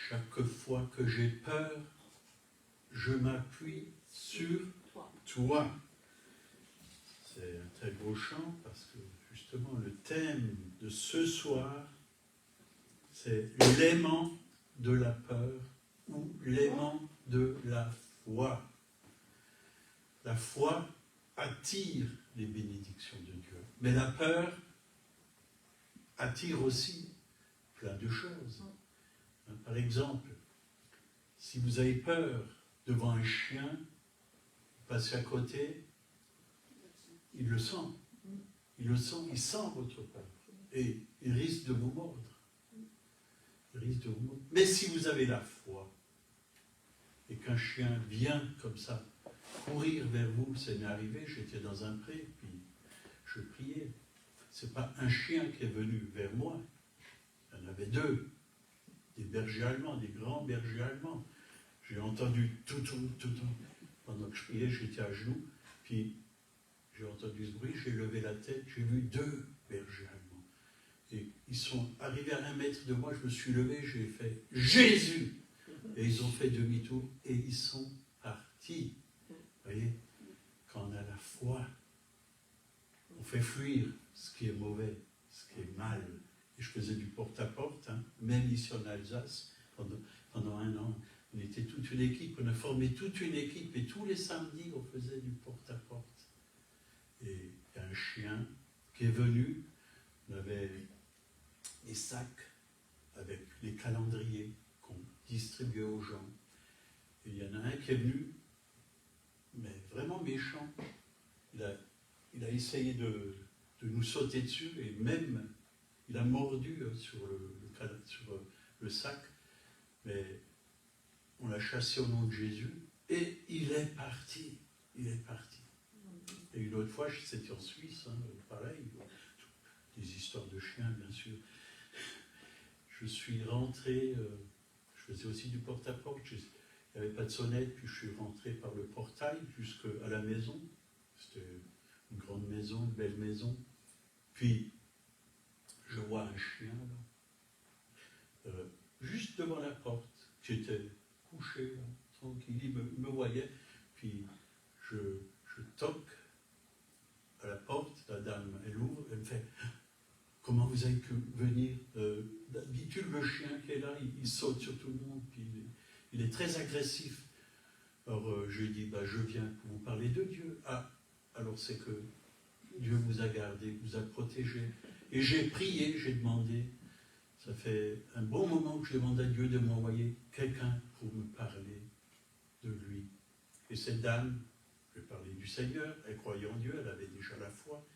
Chaque fois que j'ai peur, je m'appuie sur toi. C'est un très beau chant parce que justement le thème de ce soir, c'est l'aimant de la peur ou l'aimant de la foi. La foi attire les bénédictions de Dieu, mais la peur attire aussi plein de choses. Par exemple, si vous avez peur devant un chien, vous passez à côté, il le sent. Il sent votre peur. Et il risque de vous mordre. Mais si vous avez la foi, et qu'un chien vient comme ça, courir vers vous, ça m'est arrivé, j'étais dans un pré, puis je priais. Ce n'est pas un chien qui est venu vers moi. Il y en avait deux. Des bergers allemands, des grands bergers allemands. J'ai entendu tout. Pendant que je priais, j'étais à genoux, puis j'ai entendu ce bruit, j'ai levé la tête, j'ai vu deux bergers allemands. Et ils sont arrivés à 1 mètre de moi, je me suis levé, j'ai fait « Jésus !» Et ils ont fait demi-tour et ils sont partis. Vous voyez, quand on a la foi, on fait fuir ce qui est mauvais, ce qui est mal. Et je faisais du porte-à-porte, même ici en Alsace, pendant 1 an. On était toute une équipe, on a formé toute une équipe et tous les samedis, on faisait du porte-à-porte. Et il y a un chien qui est venu, on avait des sacs avec les calendriers qu'on distribuait aux gens. Et il y en a un qui est venu, mais vraiment méchant. Il a essayé de nous sauter dessus et même il a mordu sur le sac, mais on l'a chassé au nom de Jésus et il est parti. Et une autre fois, c'était en Suisse, pareil, des histoires de chiens, bien sûr. Je suis rentré, je faisais aussi du porte-à-porte, il n'y avait pas de sonnette, puis je suis rentré par le portail jusqu'à la maison. C'était une grande maison, une belle maison. Puis, je vois un chien, là, juste devant la porte, qui était couché, là, tranquille, il me voyait, puis je toque à la porte, la dame, elle ouvre, elle me fait « Comment vous avez pu venir ?» D'habitude, le chien qui est là, il saute sur tout le monde, puis il est très agressif. Alors, je lui dis « Je viens pour vous parler de Dieu. » Ah, alors c'est que Dieu vous a gardé, vous a protégé. Et j'ai prié, j'ai demandé, ça fait un bon moment que je demande à Dieu de m'envoyer quelqu'un pour me parler de lui. Et cette dame, je parlais du Seigneur, elle croyait en Dieu, elle avait déjà la foi,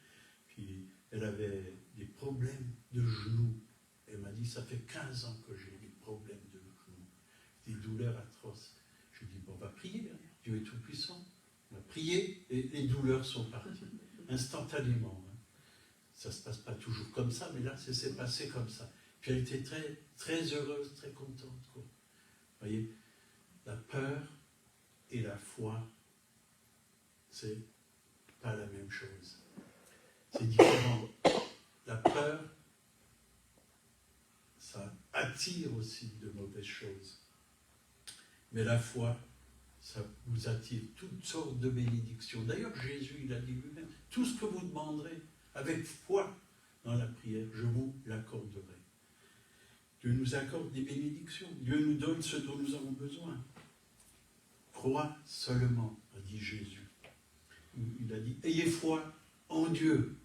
puis elle avait des problèmes de genoux. Elle m'a dit, ça fait 15 ans que j'ai des problèmes de genoux, des douleurs atroces. Je lui ai dit, on va prier, Dieu est tout-puissant. On a prié et les douleurs sont parties, instantanément. Ça ne se passe pas toujours comme ça, mais là, ça s'est passé comme ça. Puis elle était très, très heureuse, très contente. Quoi. Vous voyez, la peur et la foi, c'est pas la même chose. C'est différent. La peur, ça attire aussi de mauvaises choses. Mais la foi, ça vous attire toutes sortes de bénédictions. D'ailleurs, Jésus, il a dit lui-même, tout ce que vous demanderez avec foi dans la prière, je vous l'accorderai. Dieu nous accorde des bénédictions. Dieu nous donne ce dont nous avons besoin. Crois seulement, a dit Jésus. Il a dit, ayez foi en Dieu.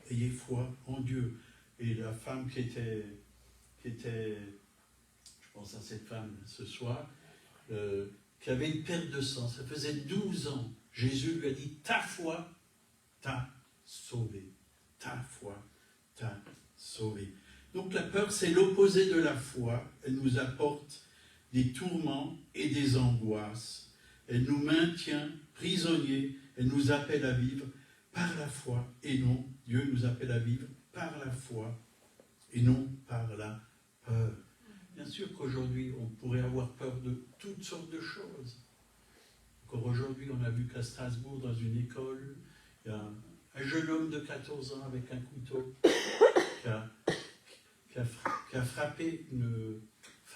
Ayez foi en Dieu. Et la femme qui était, je pense à cette femme ce soir, qui avait une perte de sang, ça faisait 12 ans. Jésus lui a dit, ta foi t'a sauvé. Ta foi t'a sauvé. Donc la peur, c'est l'opposé de la foi. Elle nous apporte des tourments et des angoisses. Elle nous maintient prisonniers. Elle nous appelle à vivre par la foi et non, Dieu nous appelle à vivre par la foi et non par la peur. Bien sûr qu'aujourd'hui, on pourrait avoir peur de toutes sortes de choses. Encore aujourd'hui, on a vu qu'à Strasbourg, dans une école, il y a un jeune homme de 14 ans avec un couteau qui a frappé une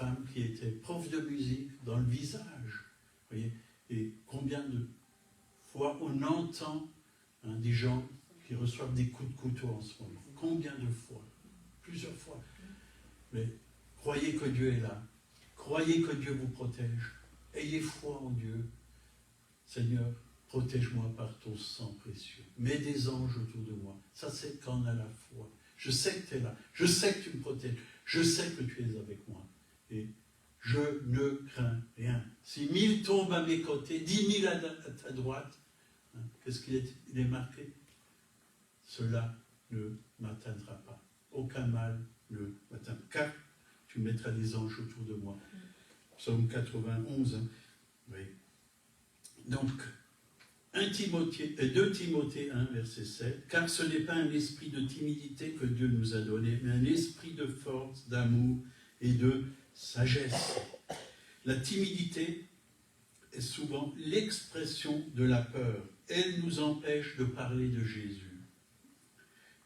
femme qui était prof de musique dans le visage. Vous voyez, et combien de fois on entend des gens qui reçoivent des coups de couteau en ce moment. Combien de fois? Plusieurs fois. Mais croyez que Dieu est là. Croyez que Dieu vous protège. Ayez foi en Dieu. Seigneur, protège-moi par ton sang précieux. Mets des anges autour de moi. Ça, c'est quand on a la foi. Je sais que tu es là. Je sais que tu me protèges. Je sais que tu es avec moi. Et je ne crains rien. Si 1000 tombent à mes côtés, 10 000 à ta droite, qu'est-ce qu'il est marqué? Cela ne m'atteindra pas. Aucun mal ne m'atteindra. Car tu mettras des anges autour de moi. Psaume 91. Oui. Donc, 2 Timothée 1, verset 7. Car ce n'est pas un esprit de timidité que Dieu nous a donné, mais un esprit de force, d'amour et de sagesse. La timidité est souvent l'expression de la peur. Elle nous empêche de parler de Jésus,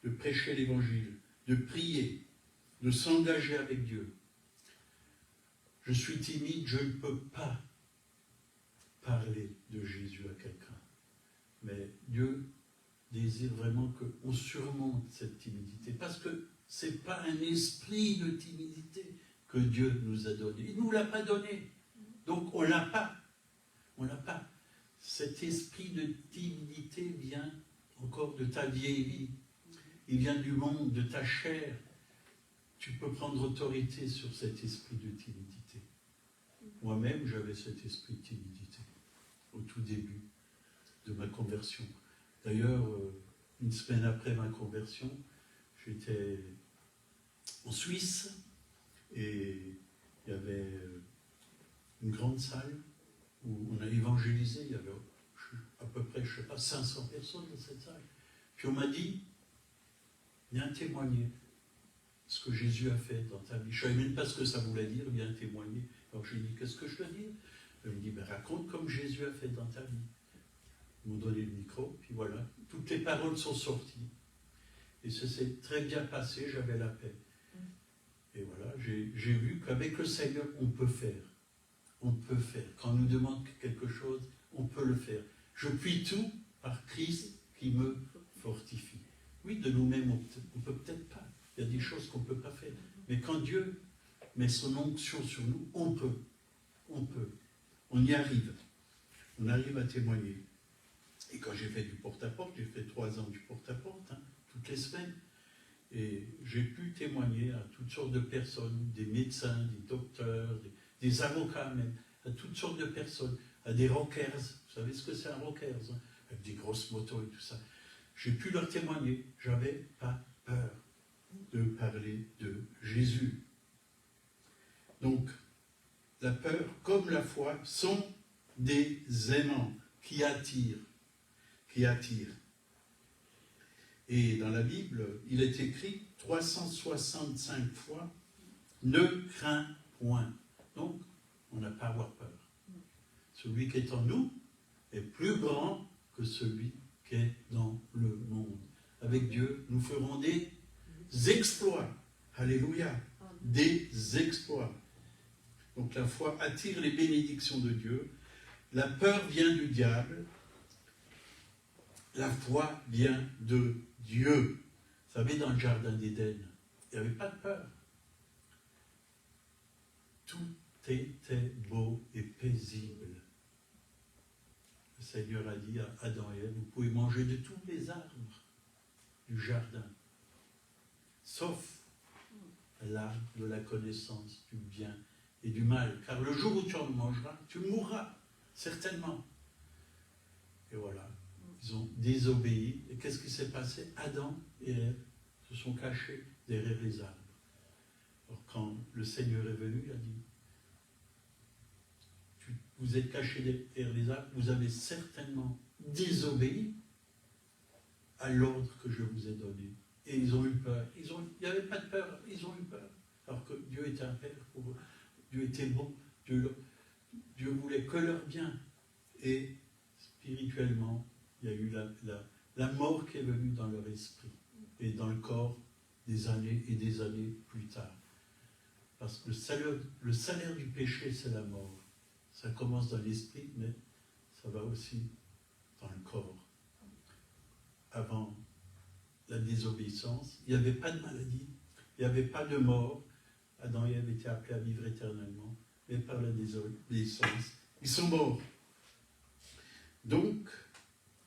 de prêcher l'évangile, de prier, de s'engager avec Dieu. Je suis timide, je ne peux pas parler de Jésus à quelqu'un. Mais Dieu désire vraiment qu'on surmonte cette timidité, parce que ce n'est pas un esprit de timidité que Dieu nous a donné. Il ne nous l'a pas donné. Donc on ne l'a pas. On l'a pas. Cet esprit de timidité vient encore de ta vieille vie. Il vient du monde, de ta chair. Tu peux prendre autorité sur cet esprit de timidité. Moi-même, j'avais cet esprit de timidité au tout début de ma conversion. D'ailleurs, une semaine après ma conversion, j'étais en Suisse et il y avait une grande salle où on a évangélisé. Il y avait à peu près, je ne sais pas, 500 personnes dans cette salle. Puis on m'a dit, viens témoigner ce que Jésus a fait dans ta vie. Je ne savais même pas ce que ça voulait dire, viens témoigner. Alors j'ai dit, qu'est-ce que je dois dire? Il me dit, ben, raconte comme Jésus a fait dans ta vie. Ils m'ont donné le micro, puis voilà, toutes les paroles sont sorties. Et ça s'est très bien passé, j'avais la paix. Et voilà, j'ai vu qu'avec le Seigneur, on peut faire. On peut faire. Quand on nous demande quelque chose, on peut le faire. Je puis tout par Christ qui me fortifie. Oui, de nous-mêmes, on ne peut peut-être pas. Il y a des choses qu'on ne peut pas faire. Mais quand Dieu met son onction sur nous, on peut. On peut. On y arrive. On arrive à témoigner. Et quand j'ai fait du porte-à-porte, j'ai fait 3 ans du porte-à-porte, toutes les semaines, et j'ai pu témoigner à toutes sortes de personnes, des médecins, des docteurs, des avocats même, à toutes sortes de personnes, à des rockers. Vous savez ce que c'est un rockers, avec des grosses motos et tout ça. J'ai pu leur témoigner. Je n'avais pas peur de parler de Jésus. Donc, la peur comme la foi sont des aimants qui attirent. Et dans la Bible, il est écrit 365 fois « Ne crains point ». Donc, on n'a pas à avoir peur. Celui qui est en nous est plus grand que celui qui est dans le monde. Avec Dieu, nous ferons des exploits. Alléluia. Des exploits. Donc la foi attire les bénédictions de Dieu. La peur vient du diable. La foi vient de Dieu. Vous savez, dans le jardin d'Éden, il n'y avait pas de peur. Tout était beau et paisible. Le Seigneur a dit à Adam et Ève, vous pouvez manger de tous les arbres du jardin, sauf l'arbre de la connaissance du bien et du mal. Car le jour où tu en mangeras, tu mourras, certainement. Et voilà. Ils ont désobéi. Et qu'est-ce qui s'est passé? Adam et Ève se sont cachés derrière les arbres. Alors quand le Seigneur est venu, il a dit, vous êtes cachés derrière les arbres, vous avez certainement désobéi à l'ordre que je vous ai donné. Et ils ont eu peur. Il n'y avait pas de peur, ils ont eu peur. Alors que Dieu était un père pour eux. Dieu était bon. Dieu voulait que leur bien. Et spirituellement, il y a eu la mort qui est venue dans leur esprit et dans le corps des années et des années plus tard. Parce que le salaire du péché, c'est la mort. Ça commence dans l'esprit, mais ça va aussi dans le corps. Avant la désobéissance, il n'y avait pas de maladie, il n'y avait pas de mort. Adam et Ève étaient appelés à vivre éternellement, mais par la désobéissance, ils sont morts. Donc,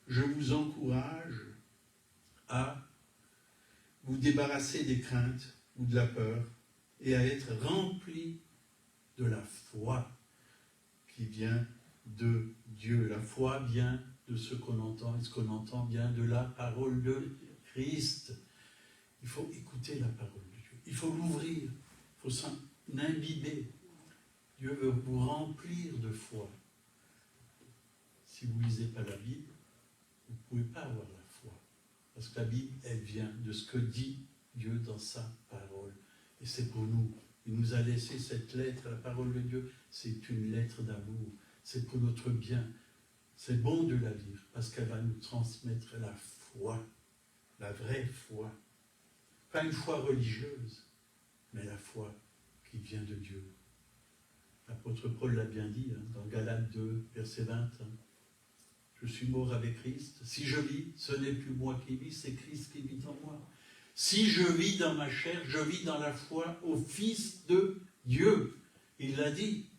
je vous encourage à vous débarrasser des craintes ou de la peur et à être remplis de la foi qui vient de Dieu. La foi vient de ce qu'on entend, et ce qu'on entend vient de la parole de Christ. Il faut écouter la parole de Dieu. Il faut l'ouvrir. Il faut s'en imbiber. Dieu veut vous remplir de foi. Si vous ne lisez pas la Bible, vous ne pouvez pas avoir la foi. Parce que la Bible, elle vient de ce que dit Dieu dans sa parole. Et c'est pour nous. Il nous a laissé cette lettre, la parole de Dieu. C'est une lettre d'amour. C'est pour notre bien. C'est bon de la lire parce qu'elle va nous transmettre la foi. La vraie foi. Pas une foi religieuse, mais la foi qui vient de Dieu. L'apôtre Paul l'a bien dit dans Galates 2, verset 20. Je suis mort avec Christ. Si je vis, ce n'est plus moi qui vis, c'est Christ qui vit en moi. Si je vis dans ma chair, je vis dans la foi au Fils de Dieu. Il l'a dit.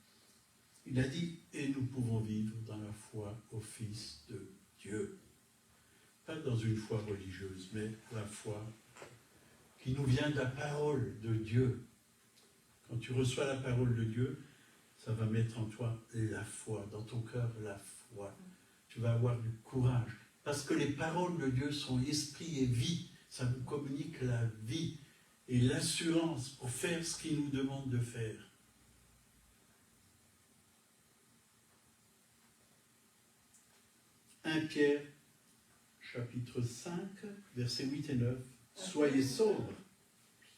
Il a dit, et nous pouvons vivre dans la foi au Fils de Dieu. Pas dans une foi religieuse, mais la foi qui nous vient de la parole de Dieu. Quand tu reçois la parole de Dieu, ça va mettre en toi la foi, dans ton cœur la foi. Tu vas avoir du courage. Parce que les paroles de Dieu sont esprit et vie. Ça nous communique la vie et l'assurance pour faire ce qu'il nous demande de faire. « 1 Pierre, chapitre 5, versets 8 et 9. « Soyez sobres,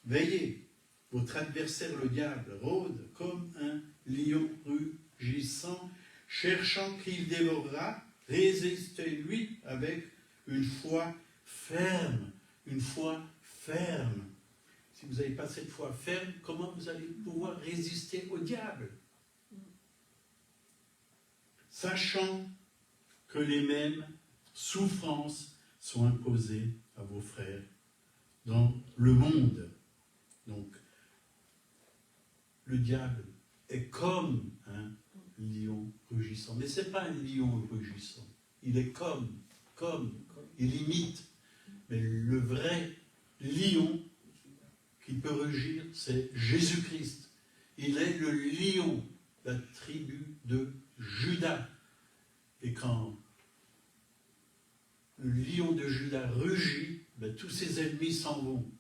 veillez. Votre adversaire, le diable, rôde comme un lion rugissant, cherchant qui il dévorera. Résistez-lui avec une foi ferme. » Une foi ferme. Si vous n'avez pas cette foi ferme, comment vous allez pouvoir résister au diable? Sachant que les mêmes souffrances sont imposées à vos frères dans le monde. Donc, le diable est comme un lion rugissant. Mais ce n'est pas un lion rugissant. Il est comme, il imite. Mais le vrai lion qui peut rugir, c'est Jésus-Christ. Il est le lion de la tribu de Juda. Et quand le lion de Juda rugit, ben, tous ses ennemis s'en vont.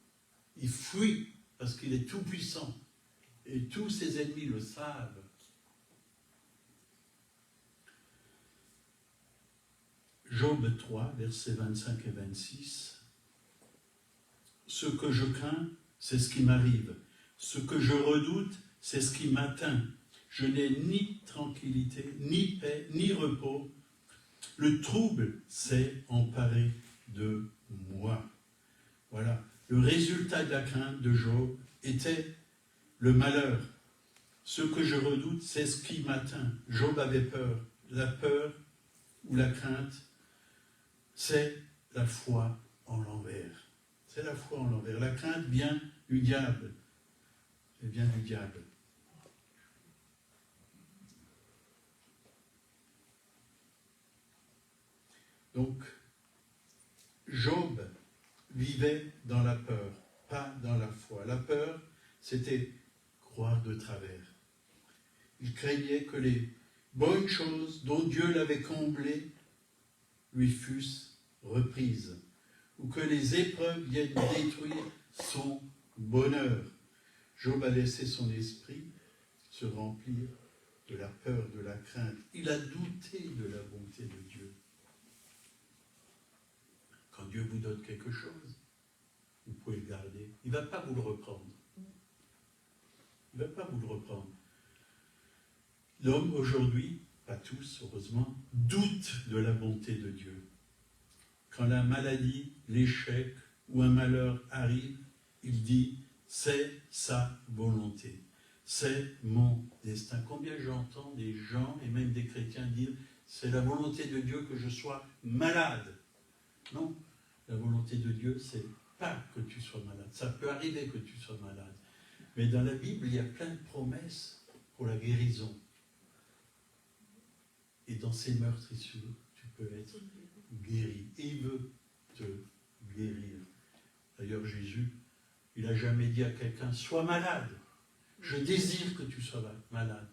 Il fuit parce qu'il est tout puissant. Et tous ses ennemis le savent. Job 3, versets 25 et 26. Ce que je crains, c'est ce qui m'arrive. Ce que je redoute, c'est ce qui m'atteint. Je n'ai ni tranquillité, ni paix, ni repos. Le trouble s'est emparé de moi. Voilà. Le résultat de la crainte de Job était le malheur. Ce que je redoute, c'est ce qui m'atteint. Job avait peur. La peur ou la crainte, c'est la foi en l'envers. C'est la foi en l'envers. La crainte vient du diable. Elle vient du diable. Donc, Job vivait dans la peur, pas dans la foi. La peur, c'était croire de travers. Il craignait que les bonnes choses dont Dieu l'avait comblé lui fussent reprises, ou que les épreuves viennent détruire son bonheur. Job a laissé son esprit se remplir de la peur, de la crainte. Il a douté de la bonté de Dieu. Quand Dieu vous donne quelque chose, vous pouvez le garder. Il ne va pas vous le reprendre. Il ne va pas vous le reprendre. L'homme aujourd'hui, pas tous heureusement, doute de la bonté de Dieu. Quand la maladie, l'échec ou un malheur arrive, il dit « c'est sa volonté ». c'est mon destin. Combien j'entends des gens, et même des chrétiens, dire « c'est la volonté de Dieu que je sois malade ». Non, la volonté de Dieu, c'est pas que tu sois malade. Ça peut arriver que tu sois malade. Mais dans la Bible, il y a plein de promesses pour la guérison. Et dans ces meurtrissures, tu peux être guéri. Et il veut te guérir. D'ailleurs, Jésus, il n'a jamais dit à quelqu'un « sois malade ». Je désire que tu sois malade.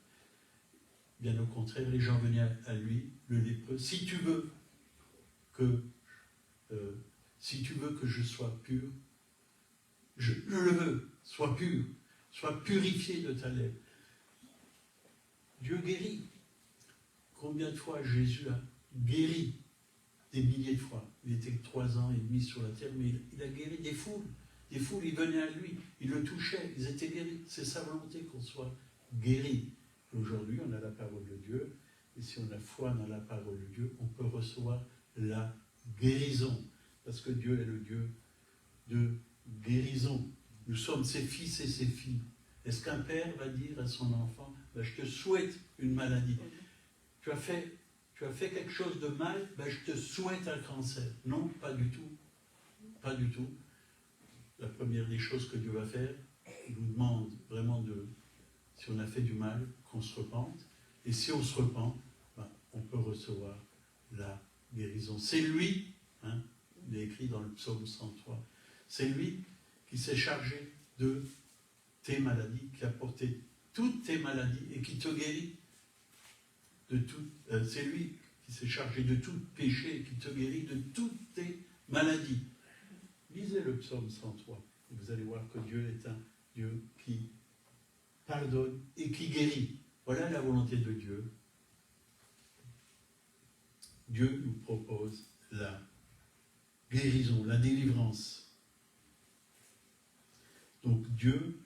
Bien au contraire, les gens venaient à lui, le lépreux, si tu veux que je sois pur, je le veux, sois pur, sois purifié de ta lèvre. Dieu guérit. Combien de fois Jésus a guéri? Des milliers de fois. Il était 3 ans et demi sur la terre, mais il a guéri des foules. Des foules, ils venaient à lui, ils le touchaient, ils étaient guéris. C'est sa volonté qu'on soit guéri. Aujourd'hui, on a la parole de Dieu, et si on a foi dans la parole de Dieu, on peut recevoir la guérison. Parce que Dieu est le Dieu de guérison. Nous sommes ses fils et ses filles. Est-ce qu'un père va dire à son enfant, ben, je te souhaite une maladie. Tu as fait quelque chose de mal, ben, je te souhaite un cancer. Non, pas du tout. Pas du tout. La première des choses que Dieu va faire, il nous demande vraiment si on a fait du mal, qu'on se repente. Et si on se repent, ben, on peut recevoir la guérison. C'est lui, hein, il est écrit dans le psaume 103, c'est lui qui s'est chargé de tes maladies, qui a porté toutes tes maladies et qui te guérit de tout. C'est lui qui s'est chargé de tout péché et qui te guérit de toutes tes maladies. Lisez le psaume 103 et vous allez voir que Dieu est un Dieu qui pardonne et qui guérit. Voilà la volonté de Dieu. Dieu nous propose la guérison, la délivrance. Donc Dieu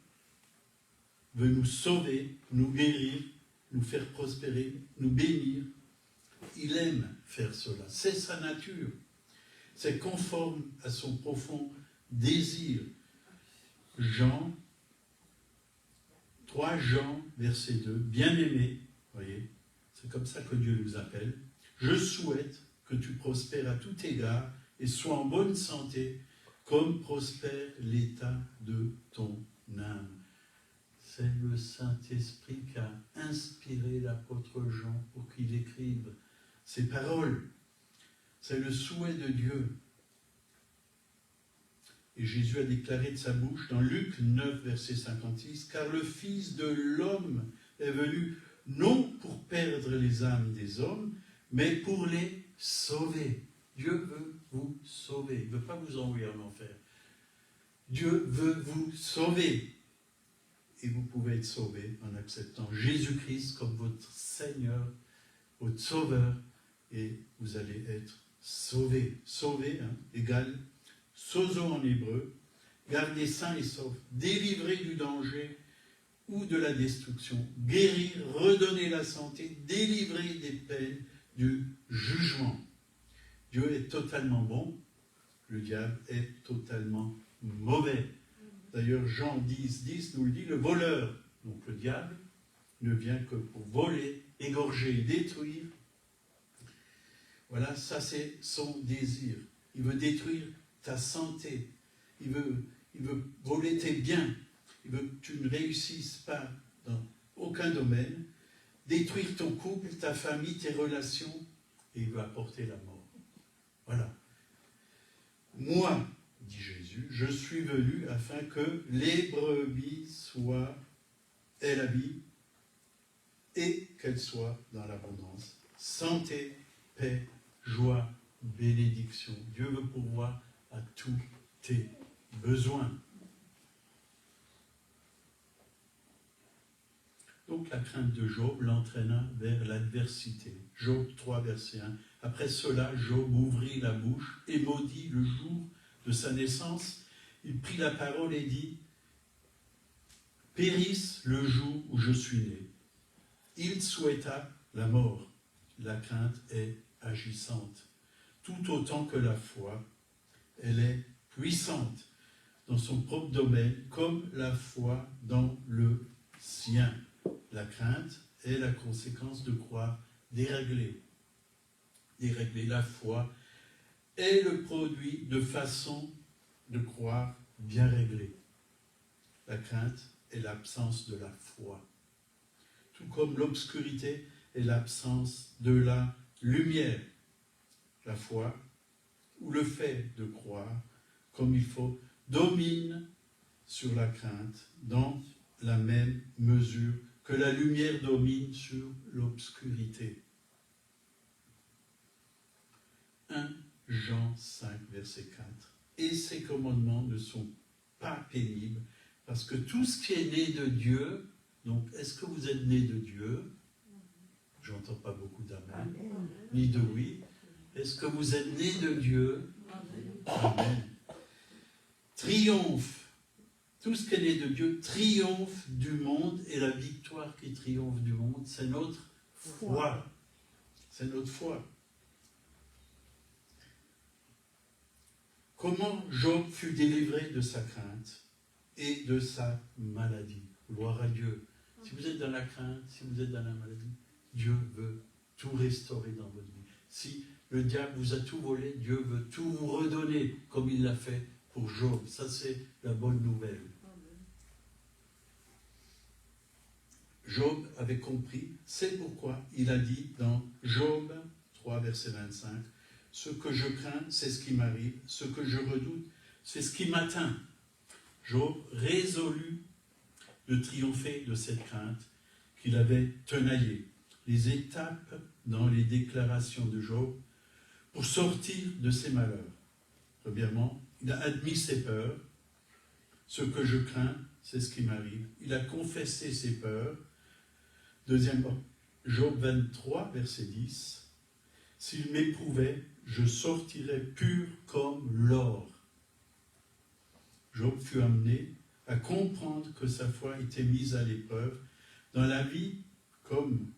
veut nous sauver, nous guérir, nous faire prospérer, nous bénir. Il aime faire cela. C'est sa nature. C'est conforme à son profond désir. 3 Jean, verset 2, bien-aimé, voyez, c'est comme ça que Dieu nous appelle. Je souhaite que tu prospères à tout égard et sois en bonne santé, comme prospère l'état de ton âme. C'est le Saint-Esprit qui a inspiré l'apôtre Jean pour qu'il écrive ces paroles. C'est le souhait de Dieu. Et Jésus a déclaré de sa bouche dans Luc 9, verset 56, « Car le Fils de l'homme est venu non pour perdre les âmes des hommes, mais pour les sauver. » Dieu veut vous sauver. Il ne veut pas vous envoyer en enfer. Dieu veut vous sauver. Et vous pouvez être sauvé en acceptant Jésus-Christ comme votre Seigneur, votre Sauveur, et vous allez être sauvé. Sauvé, hein, égale sozo en hébreu, garder sain et sauf, délivrer du danger ou de la destruction, guérir, redonner la santé, délivrer des peines du jugement. Dieu est totalement bon, le diable est totalement mauvais. D'ailleurs, Jean 10, 10 nous le dit, le voleur, donc le diable, ne vient que pour voler, égorger et détruire. Voilà, ça c'est son désir. Il veut détruire ta santé, il veut voler tes biens, il veut que tu ne réussisses pas dans aucun domaine, détruire ton couple, ta famille, tes relations, et il veut apporter la mort. Voilà. Moi, dit Jésus, je suis venu afin que les brebis aient la vie et qu'elles soient dans l'abondance. Santé, paix, joie, bénédiction. Dieu veut pourvoir à tous tes besoins. Donc la crainte de Job l'entraîna vers l'adversité. Job 3, verset 1. Après cela, Job ouvrit la bouche et maudit le jour de sa naissance. Il prit la parole et dit « Périsse le jour où je suis né ». Il souhaita la mort. La crainte est agissante. Tout autant que la foi, elle est puissante dans son propre domaine, comme la foi dans le sien. La crainte est la conséquence de croire déréglé. Déréglé, la foi est le produit de façon de croire bien réglée. La crainte est l'absence de la foi. Tout comme l'obscurité est l'absence de la lumière. La foi, ou le fait de croire comme il faut, domine sur la crainte dans la même mesure que la lumière domine sur l'obscurité. 1 Jean 5, verset 4. Et ces commandements ne sont pas pénibles, parce que tout ce qui est né de Dieu, donc est-ce que vous êtes né de Dieu? J'entends pas beaucoup d'amen, ni de oui. Est-ce que vous êtes né de Dieu? Amen. Triomphe. Tout ce qui est né de Dieu triomphe du monde, et la victoire qui triomphe du monde, c'est notre foi. C'est notre foi. Comment Job fut délivré de sa crainte et de sa maladie? Gloire à Dieu. Si vous êtes dans la crainte, si vous êtes dans la maladie, Dieu veut tout restaurer dans votre vie. Si le diable vous a tout volé, Dieu veut tout vous redonner, comme il l'a fait pour Job. Ça, c'est la bonne nouvelle. Job avait compris, c'est pourquoi il a dit dans Job 3, verset 25, « Ce que je crains, c'est ce qui m'arrive, ce que je redoute, c'est ce qui m'atteint. » Job résolut de triompher de cette crainte qu'il avait tenaillée. Les étapes dans les déclarations de Job pour sortir de ses malheurs. Premièrement, il a admis ses peurs. Ce que je crains, c'est ce qui m'arrive. Il a confessé ses peurs. Deuxièmement, Job 23, verset 10. S'il m'éprouvait, je sortirais pur comme l'or. Job fut amené à comprendre que sa foi était mise à l'épreuve. Dans la vie, comme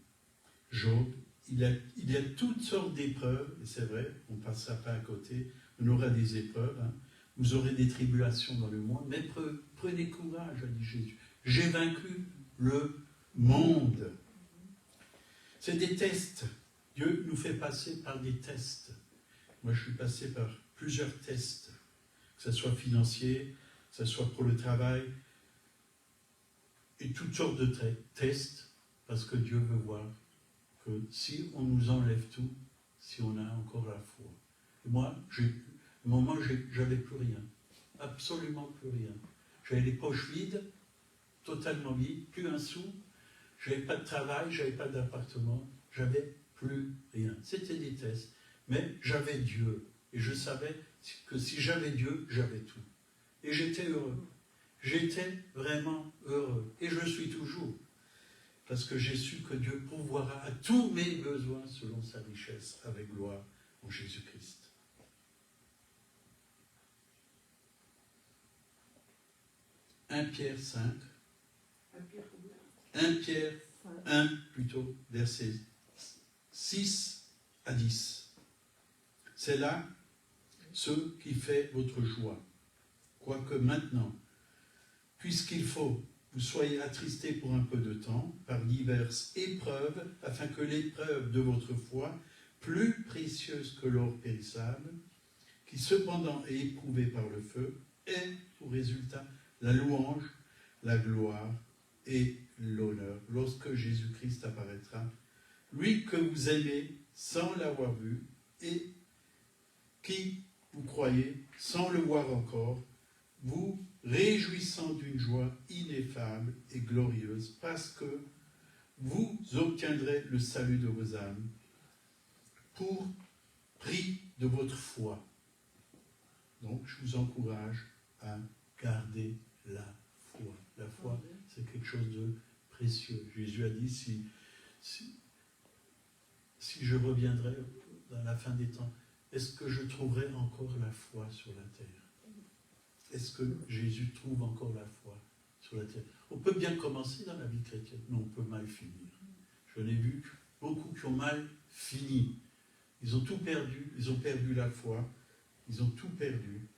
Job, il y a toutes sortes d'épreuves, et c'est vrai, on ne passera pas à côté, on aura des épreuves, hein. Vous aurez des tribulations dans le monde, mais prenez courage, a dit Jésus. J'ai vaincu le monde. C'est des tests. Dieu nous fait passer par des tests. Moi, je suis passé par plusieurs tests, que ce soit financier, que ce soit pour le travail, et toutes sortes de tests, parce que Dieu veut voir que si on nous enlève tout, si on a encore la foi. Et moi, au moment où j'avais plus rien, absolument plus rien. J'avais les poches vides, totalement vides, plus un sou, j'avais pas de travail, j'avais pas d'appartement, j'avais plus rien. C'était des tests, mais j'avais Dieu. Et je savais que si j'avais Dieu, j'avais tout. Et j'étais heureux. J'étais vraiment heureux. Et je suis toujours. Parce que j'ai su que Dieu pourvoira à tous mes besoins selon sa richesse, avec gloire en Jésus-Christ. Pierre 5. 1 Pierre 1 plutôt, versets 6 à 10. C'est là ce qui fait votre joie. Quoique maintenant, puisqu'il faut, vous soyez attristés pour un peu de temps par diverses épreuves, afin que l'épreuve de votre foi, plus précieuse que l'or périssable, qui cependant est éprouvée par le feu, ait pour résultat la louange, la gloire et l'honneur lorsque Jésus-Christ apparaîtra, lui que vous aimez sans l'avoir vu et qui, vous croyez, sans le voir encore, vous réjouissant d'une joie ineffable et glorieuse, parce que vous obtiendrez le salut de vos âmes pour prix de votre foi. Donc, je vous encourage à garder la foi. La foi, c'est quelque chose de précieux. Jésus a dit, si je reviendrai dans la fin des temps, est-ce que je trouverai encore la foi sur la terre? Est-ce que Jésus trouve encore la foi sur la terre? On peut bien commencer dans la vie chrétienne, mais on peut mal finir. Je n'ai vu beaucoup qui ont mal fini. Ils ont tout perdu, ils ont perdu la foi, ils ont tout perdu.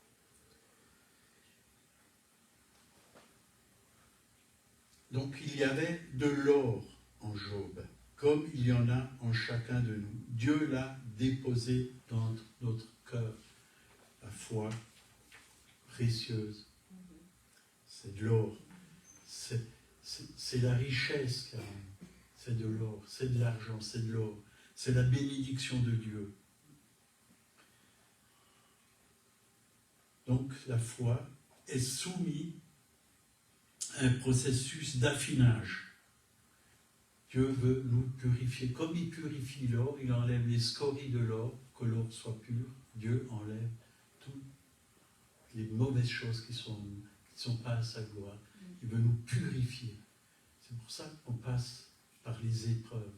Donc il y avait de l'or en Job, comme il y en a en chacun de nous. Dieu l'a déposé dans notre cœur. La foi précieuse, c'est de l'or. C'est la richesse, quand même. C'est de l'or, c'est de l'argent, c'est de l'or. C'est la bénédiction de Dieu. Donc la foi est soumise à un processus d'affinage. Dieu veut nous purifier. Comme il purifie l'or, il enlève les scories de l'or, que l'or soit pur. Dieu enlève toutes les mauvaises choses qui ne sont pas à sa gloire. Il veut nous purifier. C'est pour ça qu'on passe par les épreuves.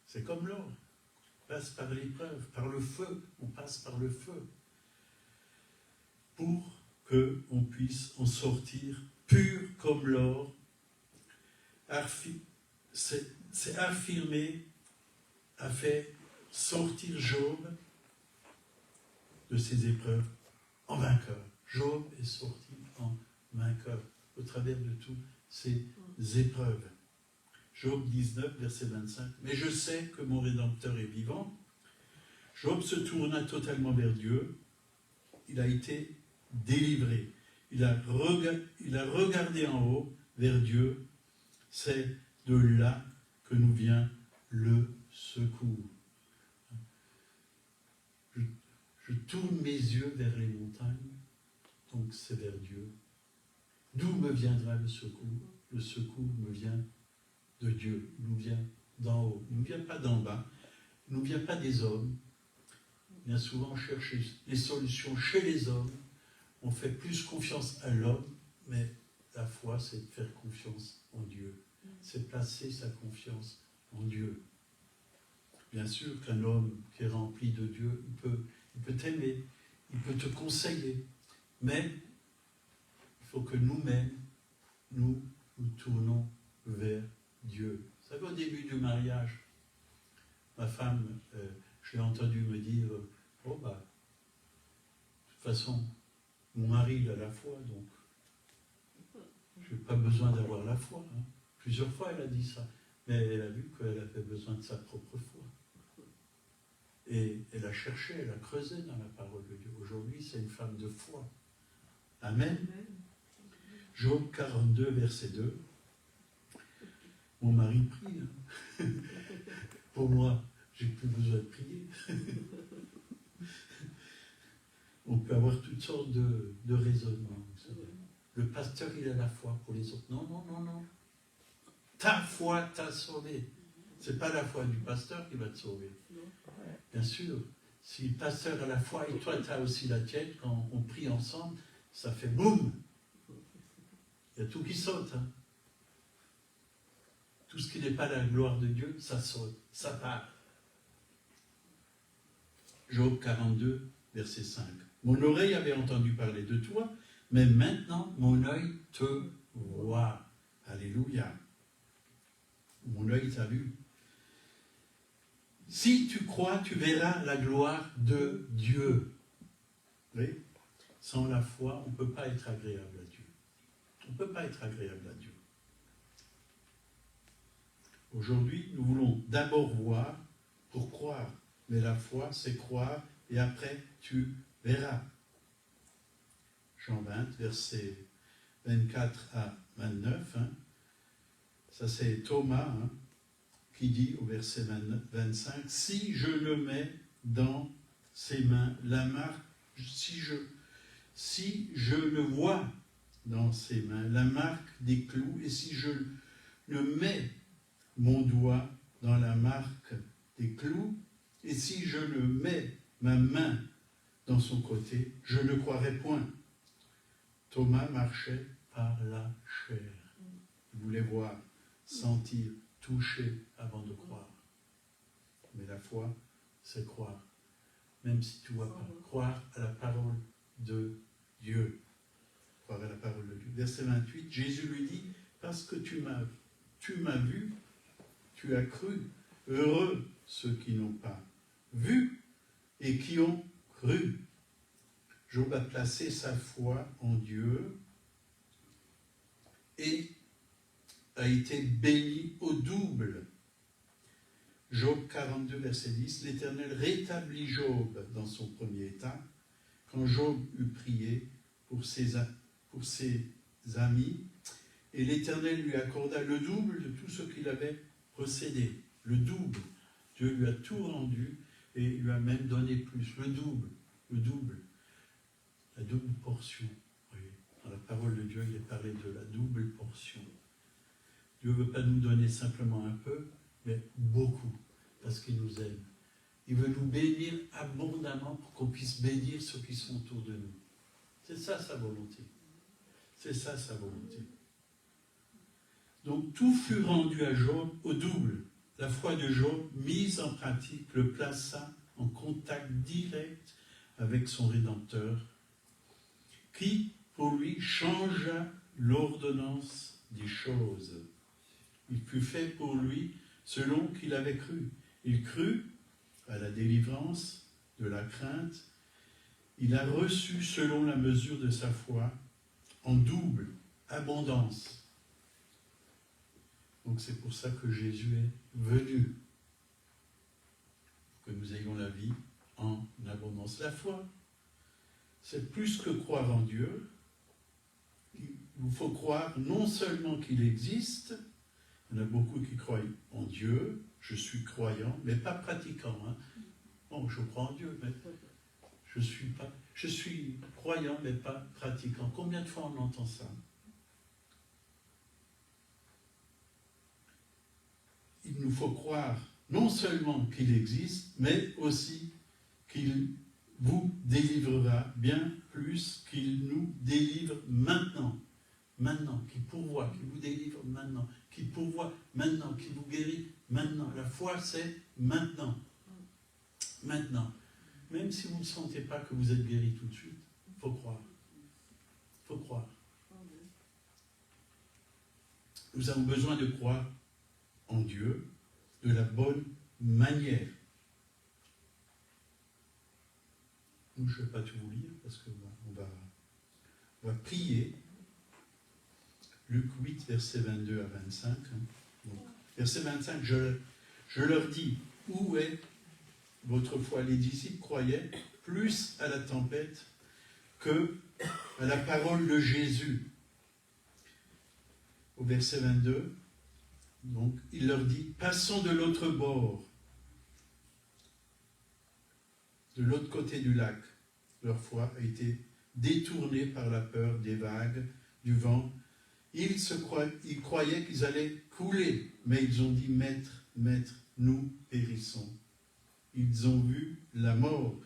C'est comme l'or. On passe par l'épreuve, par le feu. On passe par le feu. Pour qu'on puisse en sortir pur comme l'or. C'est affirmé, a fait sortir Job de ses épreuves en vainqueur. Job est sorti en vainqueur au travers de toutes ces épreuves. Job 19, verset 25. Mais je sais que mon Rédempteur est vivant. Job se tourna totalement vers Dieu. Il a été délivré. Il a regardé en haut vers Dieu. C'est de là que nous vient le secours. Je tourne mes yeux vers les montagnes, donc c'est vers Dieu. D'où me viendra le secours? Le secours me vient de Dieu, il nous vient d'en haut, il ne nous vient pas d'en bas, il ne nous vient pas des hommes. Bien souvent, on cherche les solutions chez les hommes, on fait plus confiance à l'homme, mais la foi, c'est de faire confiance en Dieu. C'est placer sa confiance en Dieu. Bien sûr qu'un homme qui est rempli de Dieu, il peut t'aimer, il peut te conseiller, mais il faut que nous-mêmes, nous tournons vers Dieu. Vous savez, au début du mariage, ma femme, je l'ai entendu me dire, oh bah, de toute façon, mon mari il a la foi, donc je n'ai pas besoin d'avoir la foi. Hein. Plusieurs fois elle a dit ça, mais elle a vu qu'elle avait besoin de sa propre foi. Et elle a cherché, elle a creusé dans la parole de Dieu. Aujourd'hui, c'est une femme de foi. Amen. Job 42, verset 2. Mon mari prie. Hein. Pour moi, j'ai plus besoin de prier. On peut avoir toutes sortes de raisonnements. Vous savez. Le pasteur, il a la foi pour les autres. Non, non, non, non. Ta foi t'a sauvé. Ce n'est pas la foi du pasteur qui va te sauver. Bien sûr, si le pasteur a la foi et toi tu as aussi la tienne, quand on prie ensemble, ça fait boum. Il y a tout qui saute. Hein. Tout ce qui n'est pas la gloire de Dieu, ça saute, ça part. Job 42, verset 5. Mon oreille avait entendu parler de toi, mais maintenant mon œil te voit. Alléluia. Mon œil t'a vu. Si tu crois, tu verras la gloire de Dieu. Oui? Sans la foi, on ne peut pas être agréable à Dieu. On ne peut pas être agréable à Dieu. Aujourd'hui, nous voulons d'abord voir pour croire. Mais la foi, c'est croire, et après, tu verras. Jean 20, versets 24 à 29. Hein. Ça, c'est Thomas, hein, qui dit au verset 25, « Si je le mets dans ses mains, la marque, si je le vois dans ses mains, la marque des clous, et si je le mets mon doigt dans la marque des clous, et si je le mets ma main dans son côté, je ne croirai point. » Thomas marchait par la chair. Il voulait voir, sentir, toucher avant de croire. Mais la foi, c'est croire. Même si tu ne vois pas. Croire à la parole de Dieu. Croire à la parole de Dieu. Verset 28, Jésus lui dit, parce que tu m'as vu, tu as cru. Heureux ceux qui n'ont pas vu et qui ont cru. Job a placé sa foi en Dieu et a été béni au double. Job 42, verset 10, l'Éternel rétablit Job dans son premier état, quand Job eut prié pour ses amis, et l'Éternel lui accorda le double de tout ce qu'il avait possédé. Le double. Dieu lui a tout rendu et lui a même donné plus. Le double. La double portion. Oui. Dans la parole de Dieu, il est parlé de la double portion. Dieu ne veut pas nous donner simplement un peu, mais beaucoup, parce qu'il nous aime. Il veut nous bénir abondamment pour qu'on puisse bénir ceux qui sont autour de nous. C'est ça sa volonté. C'est ça sa volonté. Donc tout fut rendu à Job au double. La foi de Job, mise en pratique, le plaça en contact direct avec son Rédempteur, qui, pour lui, changea l'ordonnance des choses. Il fut fait pour lui selon qu'il avait cru. Il crut à la délivrance de la crainte. Il a reçu selon la mesure de sa foi, en double, abondance. Donc c'est pour ça que Jésus est venu, que nous ayons la vie en abondance. La foi, c'est plus que croire en Dieu. Il vous faut croire non seulement qu'il existe, il y en a beaucoup qui croient en Dieu, je suis croyant, mais pas pratiquant. Hein. Bon, je crois en Dieu, mais je suis croyant, mais pas pratiquant. Combien de fois on entend ça? Il nous faut croire non seulement qu'il existe, mais aussi qu'il vous délivrera bien plus qu'il nous délivre maintenant. Maintenant, qui pourvoit, qui vous délivre maintenant, qui pourvoit maintenant, qui vous guérit maintenant. La foi, c'est maintenant. Maintenant. Même si vous ne sentez pas que vous êtes guéri tout de suite, il faut croire. Il faut croire. Nous avons besoin de croire en Dieu de la bonne manière. Donc, je ne vais pas tout vous lire parce qu'on va prier. Luc 8, verset 22 à 25. Donc, verset 25, je leur dis, où est votre foi? Les disciples croyaient plus à la tempête que à la parole de Jésus. Au verset 22, donc, il leur dit, passons de l'autre bord, de l'autre côté du lac. Leur foi a été détournée par la peur des vagues, du vent. Ils croyaient qu'ils allaient couler, mais ils ont dit, Maître, Maître, nous périssons. Ils ont vu la mort.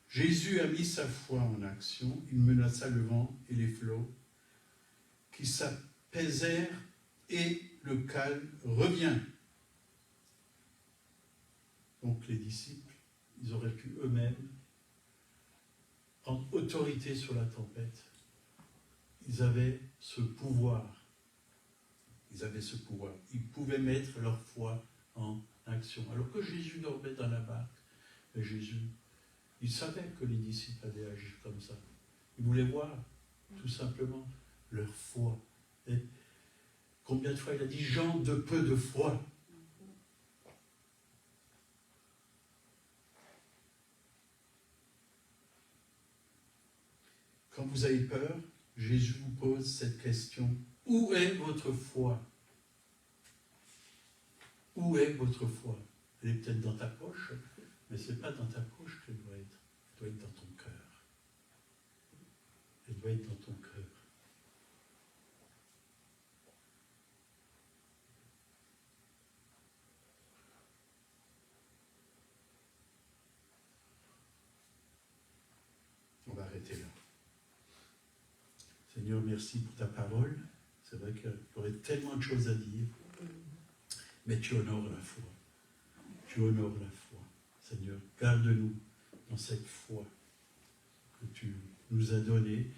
Jésus a mis sa foi en action. Il menaça le vent et les flots qui s'apaisèrent et le calme revient. Donc les disciples, ils auraient pu eux-mêmes prendre autorité sur la tempête. Ils avaient ce pouvoir. Ils pouvaient mettre leur foi en action. Alors que Jésus dormait dans la barque, et Jésus, il savait que les disciples allaient agir comme ça. Il voulait voir, tout simplement, leur foi. Et combien de fois il a dit, gens de peu de foi. Quand vous avez peur, Jésus vous pose cette question. Où est votre foi? Où est votre foi? Elle est peut-être dans ta poche, mais ce n'est pas dans ta poche qu'elle doit être. Elle doit être dans ton cœur. Elle doit être dans ton cœur. On va arrêter là. Seigneur, merci pour ta parole. C'est vrai qu'il y aurait tellement de choses à dire, mais tu honores la foi. Tu honores la foi. Seigneur, garde-nous dans cette foi que tu nous as donnée.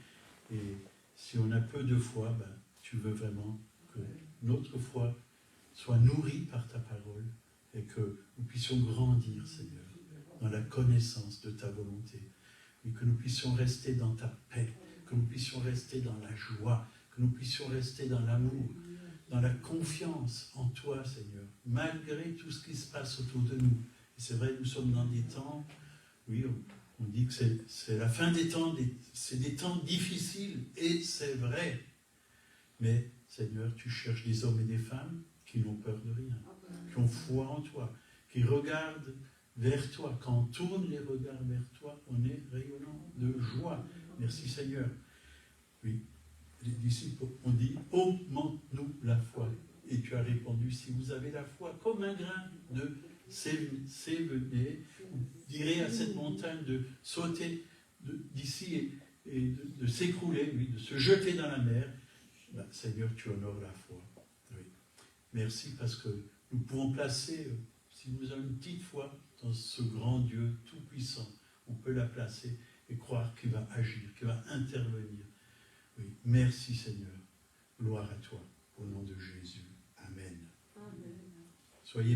Et si on a peu de foi, tu veux vraiment que notre foi soit nourrie par ta parole et que nous puissions grandir, Seigneur, dans la connaissance de ta volonté. Et que nous puissions rester dans ta paix, que nous puissions rester dans la joie, que nous puissions rester dans l'amour, dans la confiance en toi, Seigneur, malgré tout ce qui se passe autour de nous. Et c'est vrai, nous sommes dans des temps, oui, on dit que c'est la fin des temps, c'est des temps difficiles, et c'est vrai. Mais, Seigneur, tu cherches des hommes et des femmes qui n'ont peur de rien, qui ont foi en toi, qui regardent vers toi. Quand on tourne les regards vers toi, on est rayonnant de joie. Merci, Seigneur. Oui, les disciples ont dit, augmente-nous la foi. Et tu as répondu, si vous avez la foi comme un grain de sévéné, vous direz à cette montagne de sauter d'ici et de s'écrouler, oui, de se jeter dans la mer. Ben, Seigneur, tu honores la foi. Oui. Merci parce que nous pouvons placer, si nous avons une petite foi, dans ce grand Dieu tout-puissant, on peut la placer et croire qu'il va agir, qu'il va intervenir. Oui. Merci Seigneur. Gloire à toi. Au nom de Jésus. Amen.